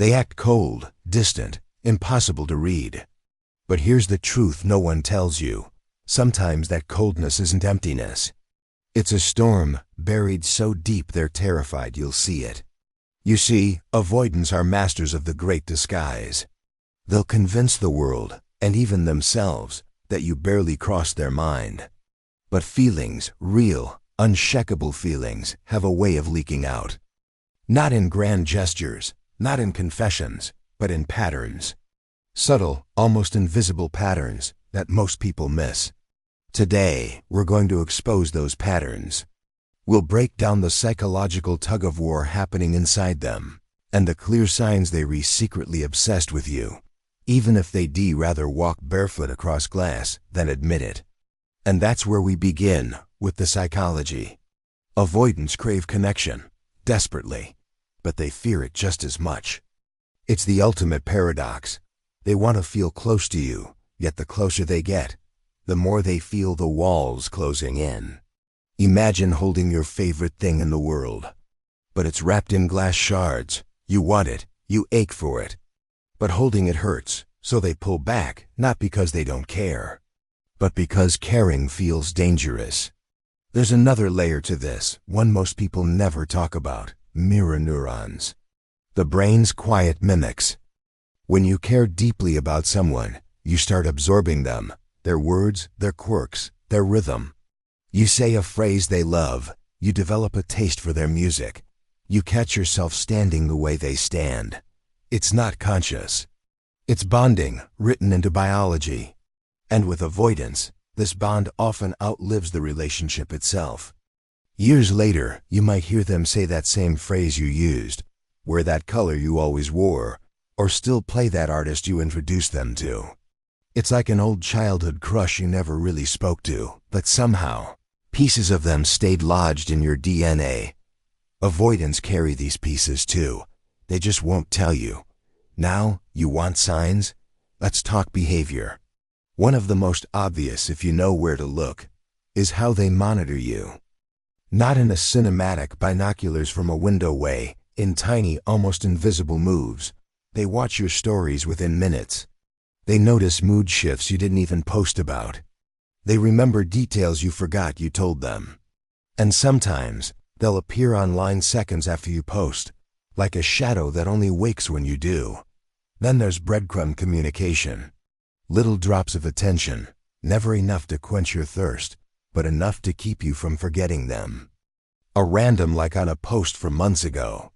They act cold, distant, impossible to read. But here's the truth no one tells you. Sometimes that coldness isn't emptiness. It's a storm buried so deep they're terrified you'll see it. You see, avoidants are masters of the great disguise. They'll convince the world, and even themselves, that you barely crossed their mind. But feelings, real, unshakable feelings, have a way of leaking out. Not in grand gestures, not in confessions, but in patterns. Subtle, almost invisible patterns that most people miss. Today, we're going to expose those patterns. We'll break down the psychological tug-of-war happening inside them, and the clear signs they're secretly obsessed with you, even if they'd rather walk barefoot across glass than admit it. And that's where we begin, with the psychology. Avoidants crave connection, desperately, but they fear it just as much. It's the ultimate paradox. They want to feel close to you, yet the closer they get, the more they feel the walls closing in. Imagine holding your favorite thing in the world, but it's wrapped in glass shards. You want it, you ache for it, but holding it hurts, so they pull back, not because they don't care, but because caring feels dangerous. There's another layer to this, one most people never talk about: mirror neurons. The brain's quiet mimics. When you care deeply about someone, you start absorbing them, their words, their quirks, their rhythm. You say a phrase they love, you develop a taste for their music. You catch yourself standing the way they stand. It's not conscious. It's bonding, written into biology. And with avoidance, this bond often outlives the relationship itself. Years later, you might hear them say that same phrase you used, wear that color you always wore, or still play that artist you introduced them to. It's like an old childhood crush you never really spoke to, but somehow, pieces of them stayed lodged in your DNA. Avoidants carry these pieces too. They just won't tell you. Now, you want signs? Let's talk behavior. One of the most obvious, if you know where to look, is how they monitor you. Not in a cinematic binoculars from a window way, in tiny, almost invisible moves. They watch your stories within minutes. They notice mood shifts you didn't even post about. They remember details you forgot you told them. And sometimes, they'll appear online seconds after you post, like a shadow that only wakes when you do. Then there's breadcrumb communication. Little drops of attention, never enough to quench your thirst, but enough to keep you from forgetting them. A random like on a post from months ago.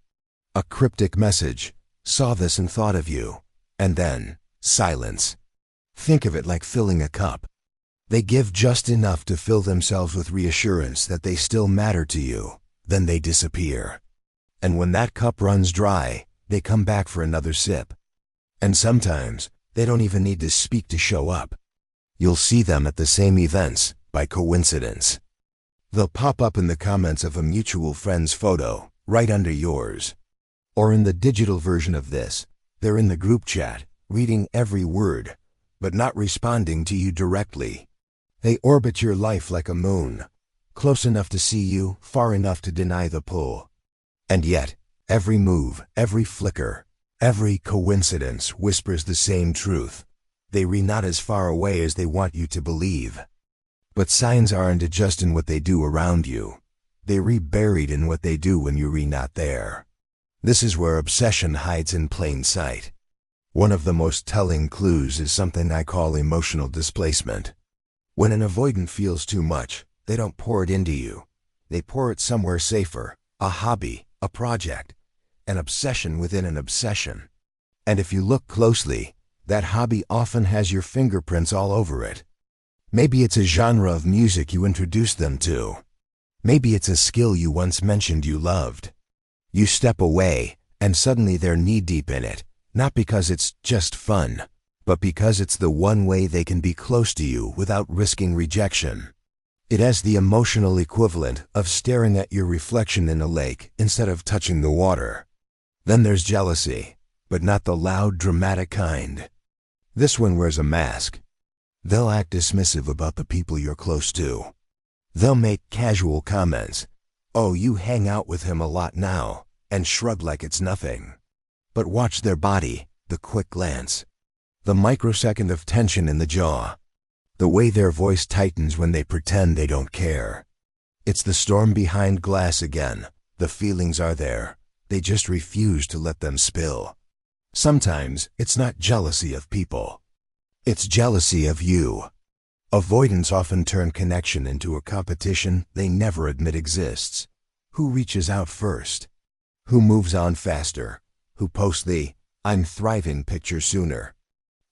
A cryptic message, saw this and thought of you. And then, silence. Think of it like filling a cup. They give just enough to fill themselves with reassurance that they still matter to you, then they disappear. And when that cup runs dry, they come back for another sip. And sometimes, they don't even need to speak to show up. You'll see them at the same events, by coincidence. They'll pop up in the comments of a mutual friend's photo, right under yours. Or in the digital version of this, they're in the group chat, reading every word, but not responding to you directly. They orbit your life like a moon, close enough to see you, far enough to deny the pull. And yet, every move, every flicker, every coincidence whispers the same truth. They read not as far away as they want you to believe. But signs aren't just in what they do around you. They read buried in what they do when you're not there. This is where obsession hides in plain sight. One of the most telling clues is something I call emotional displacement. When an avoidant feels too much, they don't pour it into you. They pour it somewhere safer, a hobby, a project, an obsession within an obsession. And if you look closely, that hobby often has your fingerprints all over it. Maybe it's a genre of music you introduced them to. Maybe it's a skill you once mentioned you loved. You step away, and suddenly they're knee-deep in it. Not because it's just fun, but because it's the one way they can be close to you without risking rejection. It has the emotional equivalent of staring at your reflection in a lake instead of touching the water. Then there's jealousy, but not the loud, dramatic kind. This one wears a mask. They'll act dismissive about the people you're close to. They'll make casual comments. Oh, you hang out with him a lot now, and shrug like it's nothing. But watch their body, the quick glance, the microsecond of tension in the jaw, the way their voice tightens when they pretend they don't care. It's the storm behind glass again. The feelings are there. They just refuse to let them spill. Sometimes it's not jealousy of people. It's jealousy of you. Avoidants often turn connection into a competition they never admit exists. Who reaches out first? Who moves on faster? Who posts the "I'm thriving" picture sooner?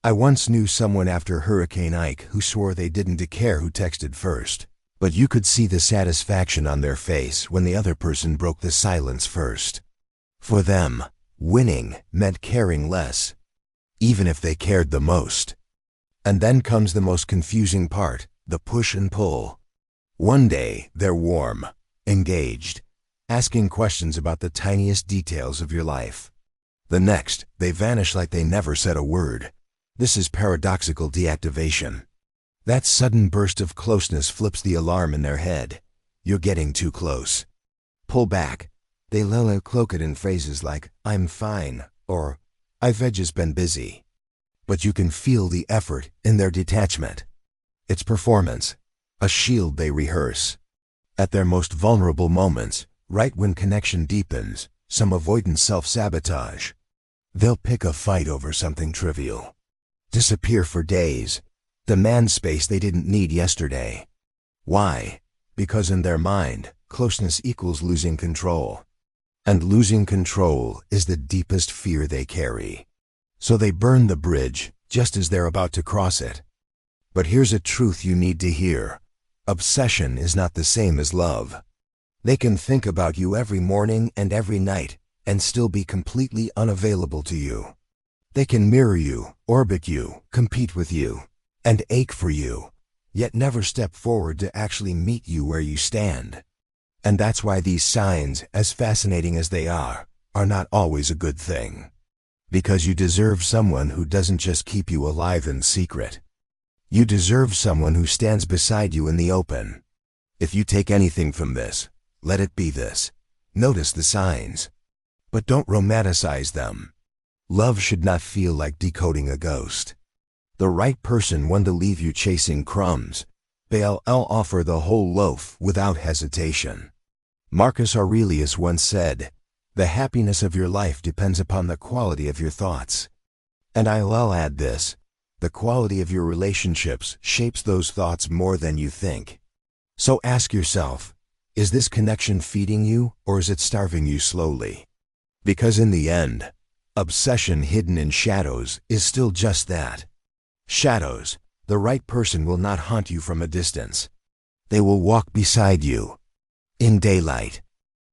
I once knew someone after Hurricane Ike who swore they didn't care who texted first. But you could see the satisfaction on their face when the other person broke the silence first. For them, winning meant caring less, even if they cared the most. And then comes the most confusing part, the push and pull. One day, they're warm, engaged, asking questions about the tiniest details of your life. The next, they vanish like they never said a word. This is paradoxical deactivation. That sudden burst of closeness flips the alarm in their head. You're getting too close. Pull back. They cloak it in phrases like, "I'm fine," or "I've just been busy." But you can feel the effort in their detachment. It's performance, a shield they rehearse. At their most vulnerable moments, right when connection deepens, some avoidant self-sabotage. They'll pick a fight over something trivial. Disappear for days. Demand space they didn't need yesterday. Why? Because in their mind, closeness equals losing control. And losing control is the deepest fear they carry. So they burn the bridge just as they're about to cross it. But here's a truth you need to hear. Obsession is not the same as love. They can think about you every morning and every night and still be completely unavailable to you. They can mirror you, orbit you, compete with you, and ache for you, yet never step forward to actually meet you where you stand. And that's why these signs, as fascinating as they are not always a good thing. Because you deserve someone who doesn't just keep you alive in secret. You deserve someone who stands beside you in the open. If you take anything from this, let it be this. Notice the signs, but don't romanticize them. Love should not feel like decoding a ghost. The right person wants to leave you chasing crumbs. They'll offer the whole loaf without hesitation. Marcus Aurelius once said, "The happiness of your life depends upon the quality of your thoughts." And I'll add this, the quality of your relationships shapes those thoughts more than you think. So ask yourself, is this connection feeding you or is it starving you slowly? Because in the end, obsession hidden in shadows is still just that. Shadows. The right person will not haunt you from a distance. They will walk beside you. In daylight.